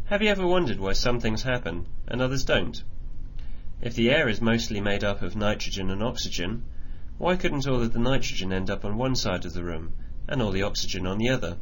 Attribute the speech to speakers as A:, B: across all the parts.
A: Have you ever wondered why some things happen and others don't? If the air is mostly made up of nitrogen and oxygen, why couldn't all of the nitrogen end up on one side of the room and all the oxygen on the other?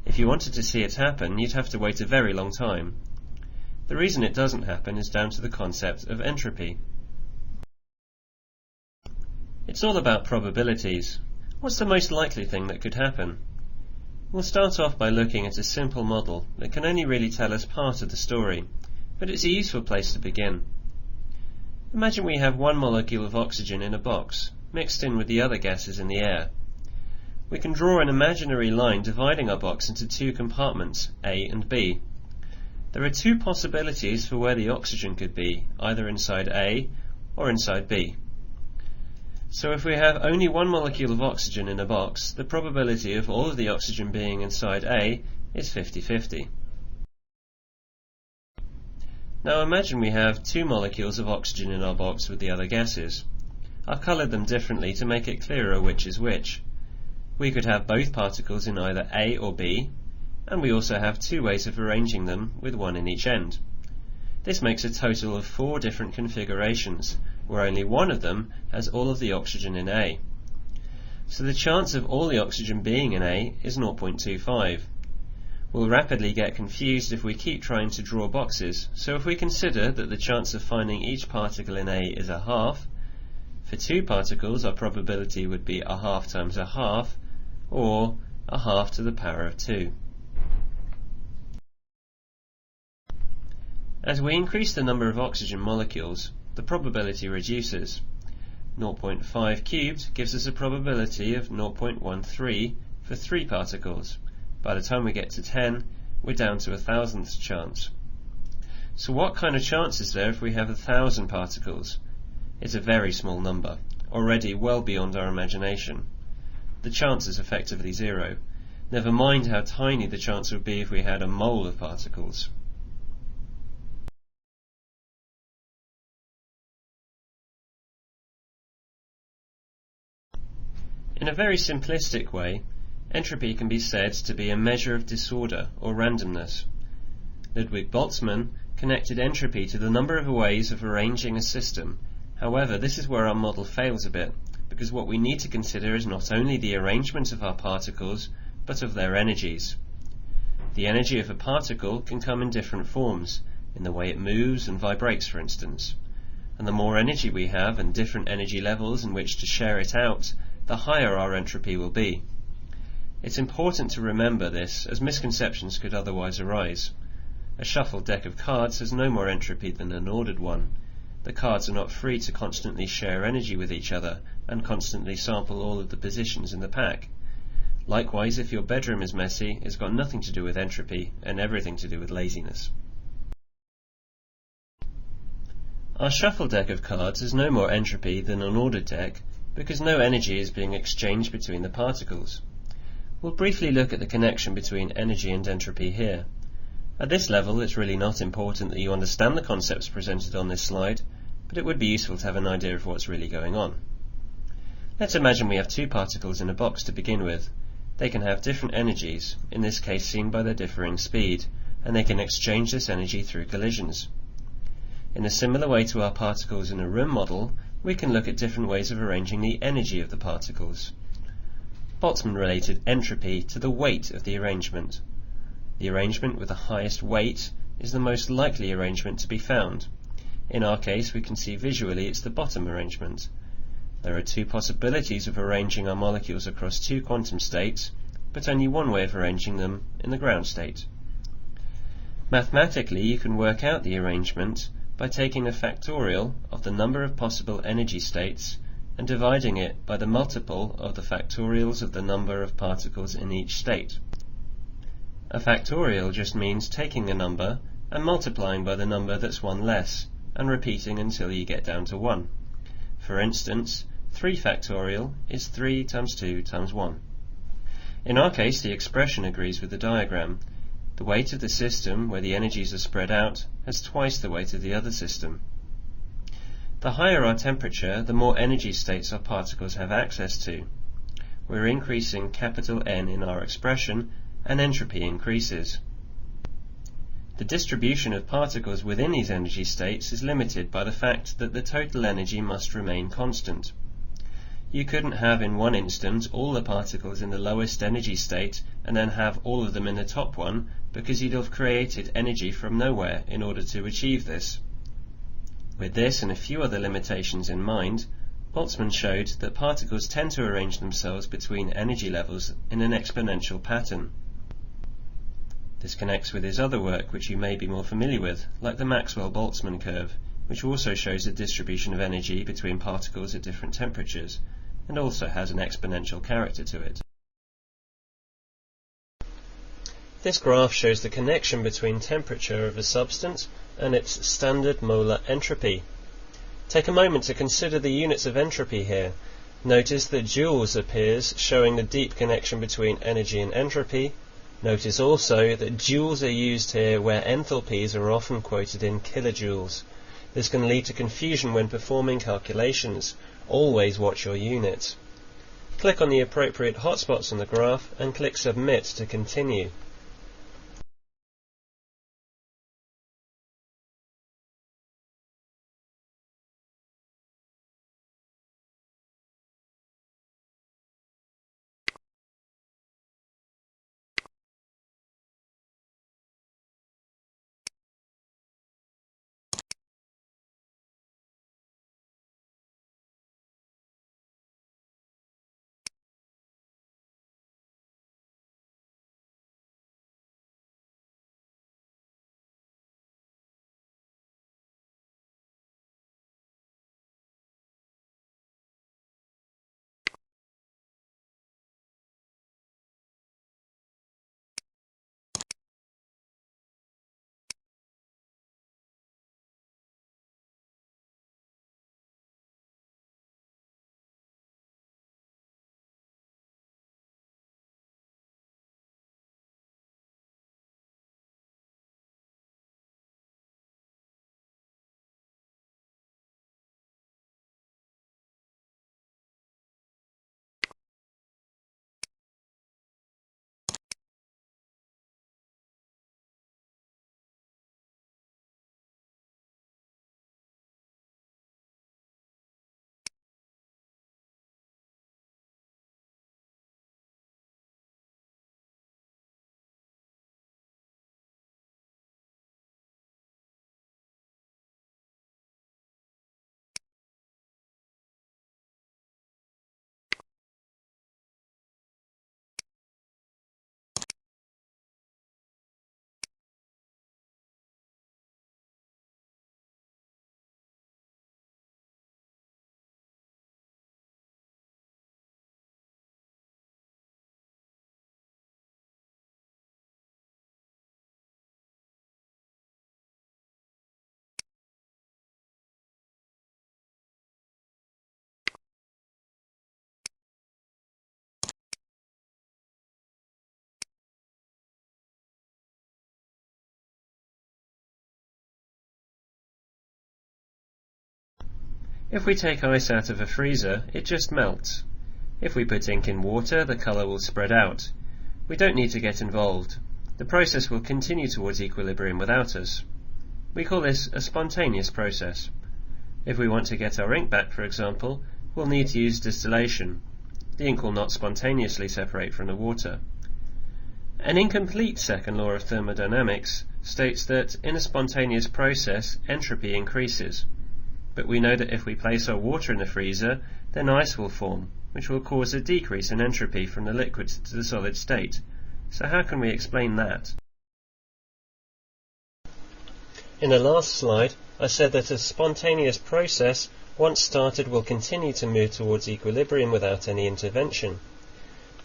A: If you wanted to see it happen, you'd have to wait a very long time. The reason it doesn't happen is down to the concept of entropy. It's all about probabilities. What's the most likely thing that could happen? We'll start off by looking at a simple model that can only really tell us part of the story, but it's a useful place to begin. Imagine we have one molecule of oxygen in a box, mixed in with the other gases in the air. We can draw an imaginary line dividing our box into two compartments, A and B. There are two possibilities for where the oxygen could be, either inside A or inside B. So if we have only one molecule of oxygen in a box, the probability of all of the oxygen being inside A is 50-50. Now imagine we have two molecules of oxygen in our box with the other gases. I've coloured them differently to make it clearer which is which. We could have both particles in either A or B, and we also have two ways of arranging them with one in each end. This makes a total of 4 different configurations, where only one of them has all of the oxygen in A. So the chance of all the oxygen being in A is 0.25. We'll rapidly get confused if we keep trying to draw boxes, so if we consider that the chance of finding each particle in A is a half, for 2 particles our probability would be a half times a half, or a half to the power of 2. As we increase the number of oxygen molecules, the probability reduces. 0.5 cubed gives us a probability of 0.13 for 3 particles. By the time we get to 10, we're down to 1,000th chance. So what kind of chance is there if we have 1,000 particles? It's a very small number, already well beyond our imagination. The chance is effectively 0. Never mind how tiny the chance would be if we had a mole of particles. In a very simplistic way, entropy can be said to be a measure of disorder or randomness. Ludwig Boltzmann connected entropy to the number of ways of arranging a system. However, this is where our model fails a bit, because what we need to consider is not only the arrangement of our particles, but of their energies. The energy of a particle can come in different forms, in the way it moves and vibrates, for instance. And the more energy we have and different energy levels in which to share it out, the higher our entropy will be. It's important to remember this, as misconceptions could otherwise arise. A shuffled deck of cards has no more entropy than an ordered one. The cards are not free to constantly share energy with each other and constantly sample all of the positions in the pack. Likewise, if your bedroom is messy, it's got nothing to do with entropy and everything to do with laziness. Our shuffled deck of cards has no more entropy than an ordered deck, because no energy is being exchanged between the particles. We'll briefly look at the connection between energy and entropy here. At this level, it's really not important that you understand the concepts presented on this slide, but it would be useful to have an idea of what's really going on. Let's imagine we have 2 particles in a box to begin with. They can have different energies, in this case seen by their differing speed, and they can exchange this energy through collisions. In a similar way to our particles in a room model, we can look at different ways of arranging the energy of the particles. Boltzmann related entropy to the weight of the arrangement. The arrangement with the highest weight is the most likely arrangement to be found. In our case, we can see visually it's the bottom arrangement. There are 2 possibilities of arranging our molecules across 2 quantum states, but only one way of arranging them in the ground state. Mathematically, you can work out the arrangement by taking a factorial of the number of possible energy states and dividing it by the multiple of the factorials of the number of particles in each state. A factorial just means taking a number and multiplying by the number that's one less, and repeating until you get down to 1. For instance, 3 factorial is 3 times 2 times 1. In our case, the expression agrees with the diagram. The weight of the system, where the energies are spread out, has twice the weight of the other system. The higher our temperature, the more energy states our particles have access to. We're increasing capital N in our expression, and entropy increases. The distribution of particles within these energy states is limited by the fact that the total energy must remain constant. You couldn't have in one instant all the particles in the lowest energy state and then have all of them in the top one, because you'd have created energy from nowhere in order to achieve this. With this and a few other limitations in mind, Boltzmann showed that particles tend to arrange themselves between energy levels in an exponential pattern. This connects with his other work, which you may be more familiar with, like the Maxwell-Boltzmann curve, which also shows the distribution of energy between particles at different temperatures, and also has an exponential character to it. This graph shows the connection between temperature of a substance and its standard molar entropy. Take a moment to consider the units of entropy here. Notice that joules appears, showing the deep connection between energy and entropy. Notice also that joules are used here where enthalpies are often quoted in kilojoules. This can lead to confusion when performing calculations. Always watch your units. Click on the appropriate hotspots on the graph and click Submit to continue. If we take ice out of a freezer, it just melts. If we put ink in water, the colour will spread out. We don't need to get involved. The process will continue towards equilibrium without us. We call this a spontaneous process. If we want to get our ink back, for example, we'll need to use distillation. The ink will not spontaneously separate from the water. An incomplete second law of thermodynamics states that in a spontaneous process, entropy increases. But we know that if we place our water in the freezer, then ice will form, which will cause a decrease in entropy from the liquid to the solid state. So how can we explain that? In the last slide, I said that a spontaneous process, once started, will continue to move towards equilibrium without any intervention.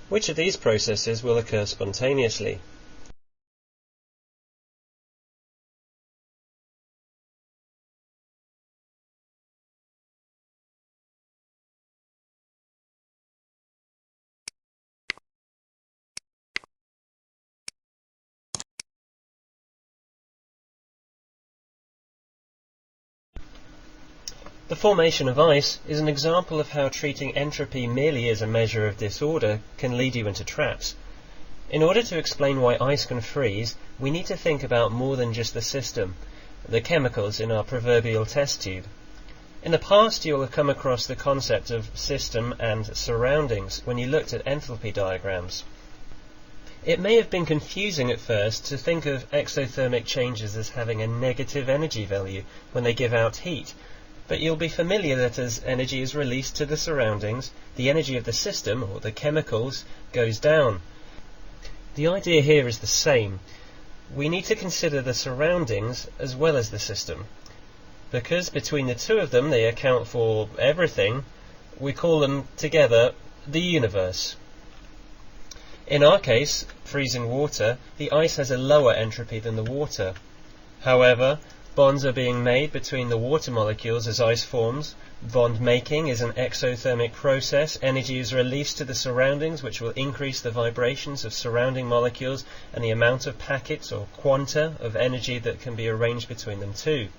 A: Which of these processes will occur spontaneously? The formation of ice is an example of how treating entropy merely as a measure of disorder can lead you into traps. In order to explain why ice can freeze, we need to think about more than just the system, the chemicals in our proverbial test tube. In the past, you will have come across the concept of system and surroundings when you looked at enthalpy diagrams. It may have been confusing at first to think of exothermic changes as having a negative energy value when they give out heat, but you'll be familiar that as energy is released to the surroundings, the energy of the system, or the chemicals, goes down. The idea here is the same. We need to consider the surroundings as well as the system. Because between the two of them they account for everything, we call them together the universe. In our case, freezing water, the ice has a lower entropy than the water. However, bonds are being made between the water molecules as ice forms. Bond making is an exothermic process. Energy is released to the surroundings, which will increase the vibrations of surrounding molecules and the amount of packets or quanta of energy that can be arranged between them too.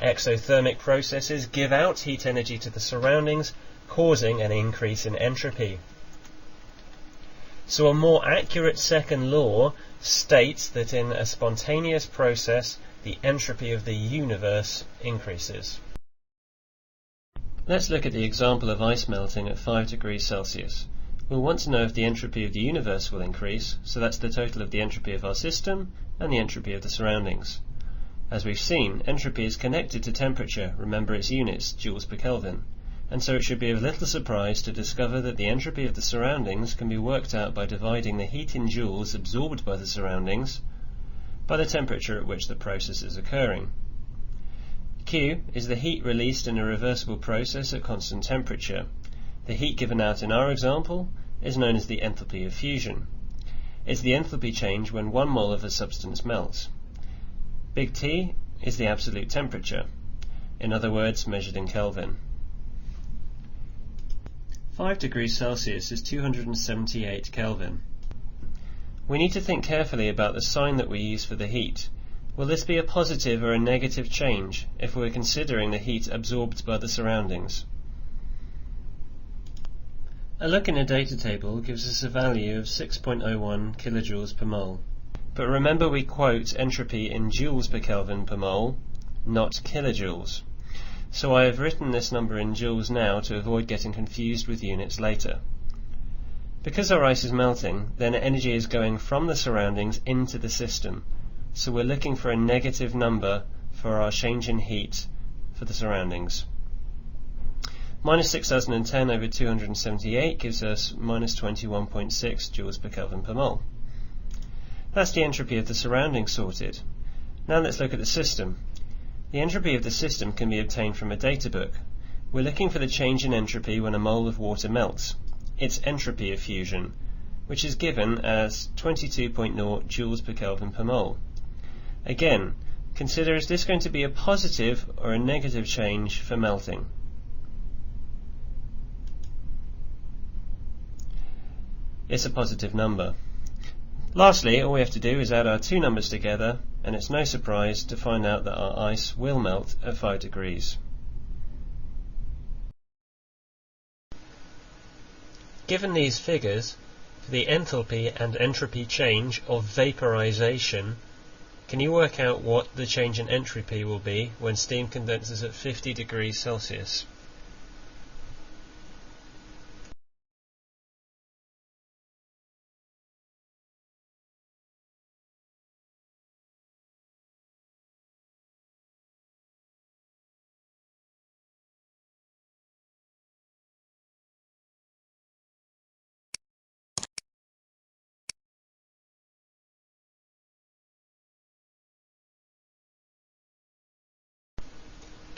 A: Exothermic processes give out heat energy to the surroundings, causing an increase in entropy. So a more accurate second law states that in a spontaneous process, the entropy of the universe increases. Let's look at the example of ice melting at 5 degrees Celsius. We'll want to know if the entropy of the universe will increase, so that's the total of the entropy of our system and the entropy of the surroundings. As we've seen, entropy is connected to temperature, remember its units, joules per Kelvin, and so it should be of little surprise to discover that the entropy of the surroundings can be worked out by dividing the heat in joules absorbed by the surroundings by the temperature at which the process is occurring. Q is the heat released in a reversible process at constant temperature. The heat given out in our example is known as the enthalpy of fusion. It's the enthalpy change when 1 mole of a substance melts. Big T is the absolute temperature, in other words measured in Kelvin. 5 degrees Celsius is 278 Kelvin. We need to think carefully about the sign that we use for the heat. Will this be a positive or a negative change if we're considering the heat absorbed by the surroundings? A look in a data table gives us a value of 6.01 kilojoules per mole. But remember we quote entropy in joules per Kelvin per mole, not kilojoules. So I have written this number in joules now to avoid getting confused with units later. Because our ice is melting, then energy is going from the surroundings into the system. So we're looking for a negative number for our change in heat for the surroundings. Minus 6010 over 278 gives us minus 21.6 joules per Kelvin per mole. That's the entropy of the surroundings sorted. Now let's look at the system. The entropy of the system can be obtained from a data book. We're looking for the change in entropy when a mole of water melts. It's entropy of fusion, which is given as 22.0 joules per Kelvin per mole. Again, consider is this going to be a positive or a negative change for melting? It's a positive number. Lastly, all we have to do is add our two numbers together, and it's no surprise to find out that our ice will melt at 5 degrees. Given these figures, for the enthalpy and entropy change of vaporization, can you work out what the change in entropy will be when steam condenses at 50 degrees Celsius?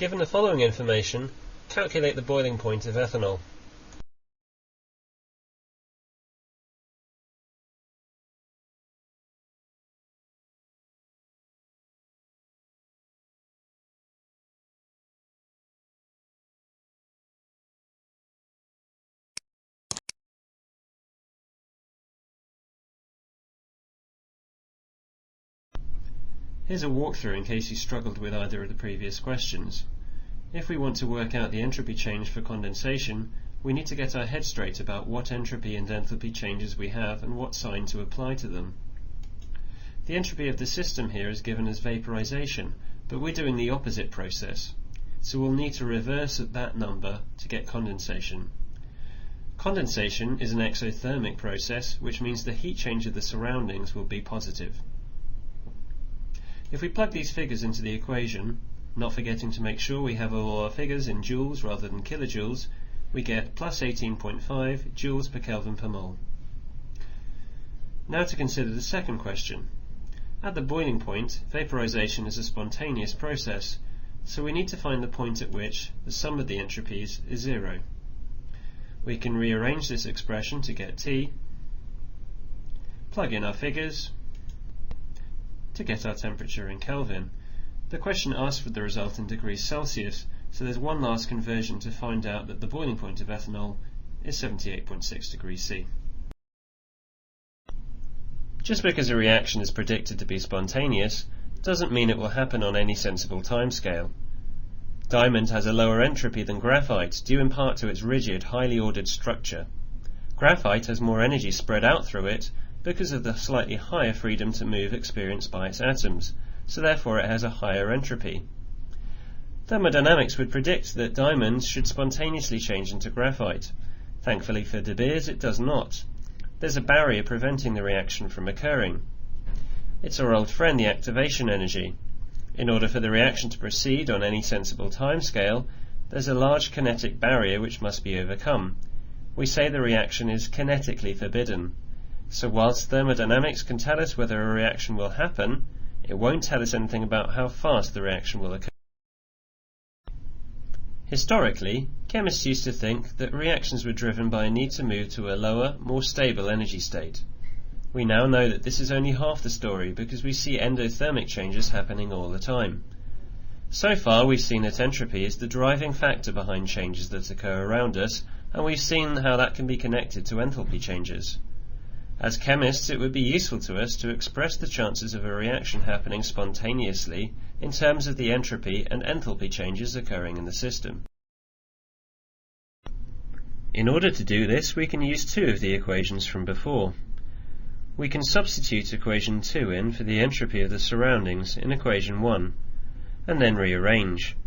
A: Given the following information, calculate the boiling point of ethanol. Here's a walkthrough in case you struggled with either of the previous questions. If we want to work out the entropy change for condensation, we need to get our head straight about what entropy and enthalpy changes we have and what sign to apply to them. The entropy of the system here is given as vaporization, but we're doing the opposite process, so we'll need to reverse that number to get condensation. Condensation is an exothermic process, which means the heat change of the surroundings will be positive. If we plug these figures into the equation, not forgetting to make sure we have all our figures in joules rather than kilojoules, we get plus 18.5 joules per Kelvin per mole. Now to consider the second question. At the boiling point, vaporization is a spontaneous process, so we need to find the point at which the sum of the entropies is zero. We can rearrange this expression to get T, plug in our figures to get our temperature in Kelvin. The question asks for the result in degrees Celsius, so there's one last conversion to find out that the boiling point of ethanol is 78.6 degrees C. Just because a reaction is predicted to be spontaneous doesn't mean it will happen on any sensible timescale. Diamond has a lower entropy than graphite, due in part to its rigid, highly ordered structure. Graphite has more energy spread out through it because of the slightly higher freedom to move experienced by its atoms, so therefore it has a higher entropy. Thermodynamics would predict that diamond should spontaneously change into graphite. Thankfully for De Beers, it does not. There's a barrier preventing the reaction from occurring. It's our old friend, the activation energy. In order for the reaction to proceed on any sensible timescale, there's a large kinetic barrier which must be overcome. We say the reaction is kinetically forbidden. So whilst thermodynamics can tell us whether a reaction will happen, it won't tell us anything about how fast the reaction will occur. Historically, chemists used to think that reactions were driven by a need to move to a lower, more stable energy state. We now know that this is only half the story because we see endothermic changes happening all the time. So far we've seen that entropy is the driving factor behind changes that occur around us, and we've seen how that can be connected to enthalpy changes. As chemists, it would be useful to us to express the chances of a reaction happening spontaneously in terms of the entropy and enthalpy changes occurring in the system. In order to do this, we can use two of the equations from before. We can substitute equation 2 in for the entropy of the surroundings in equation 1, and then rearrange.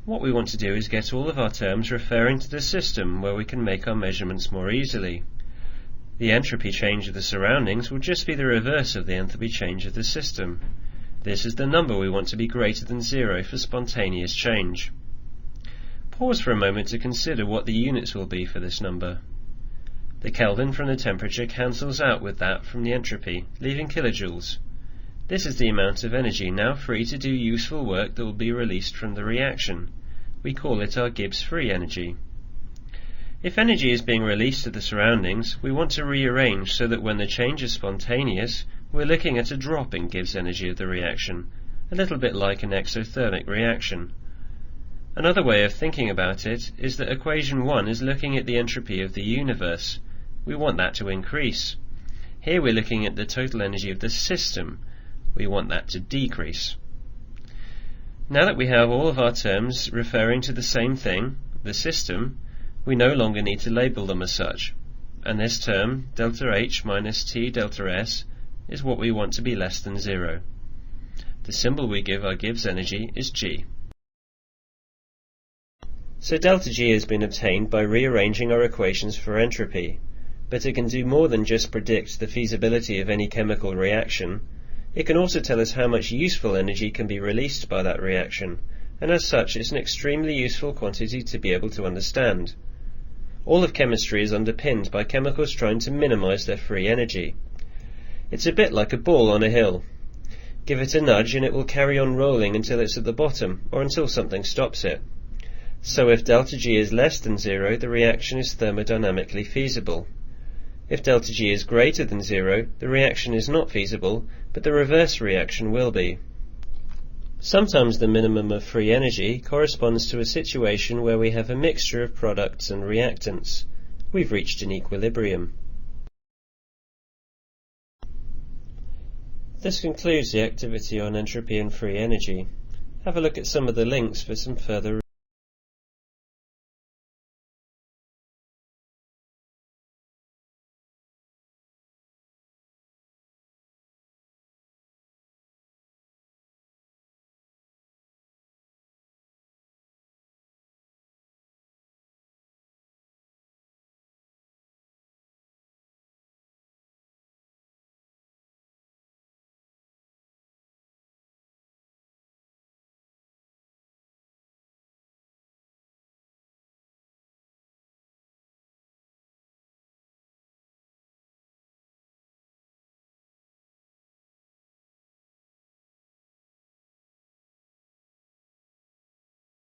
A: What we want to do is get all of our terms referring to the system where we can make our measurements more easily. The entropy change of the surroundings will just be the reverse of the enthalpy change of the system. This is the number we want to be greater than 0 for spontaneous change. Pause for a moment to consider what the units will be for this number. The Kelvin from the temperature cancels out with that from the entropy, leaving kilojoules. This is the amount of energy now free to do useful work that will be released from the reaction. We call it our Gibbs free energy. If energy is being released to the surroundings, we want to rearrange so that when the change is spontaneous, we're looking at a drop in Gibbs energy of the reaction, a little bit like an exothermic reaction. Another way of thinking about it is that equation 1 is looking at the entropy of the universe. We want that to increase. Here we're looking at the total energy of the system. We want that to decrease. Now that we have all of our terms referring to the same thing, the system, we no longer need to label them as such. And this term, delta H minus T delta S, is what we want to be less than 0. The symbol we give our Gibbs energy is G. So delta G has been obtained by rearranging our equations for entropy, but it can do more than just predict the feasibility of any chemical reaction. It can also tell us how much useful energy can be released by that reaction, and as such it's an extremely useful quantity to be able to understand. All of chemistry is underpinned by chemicals trying to minimize their free energy. It's a bit like a ball on a hill. Give it a nudge and it will carry on rolling until it's at the bottom, or until something stops it. So if delta G is less than 0, the reaction is thermodynamically feasible. If delta G is greater than 0, the reaction is not feasible, but the reverse reaction will be. Sometimes the minimum of free energy corresponds to a situation where we have a mixture of products and reactants. We've reached an equilibrium. This concludes the activity on entropy and free energy. Have a look at some of the links for some further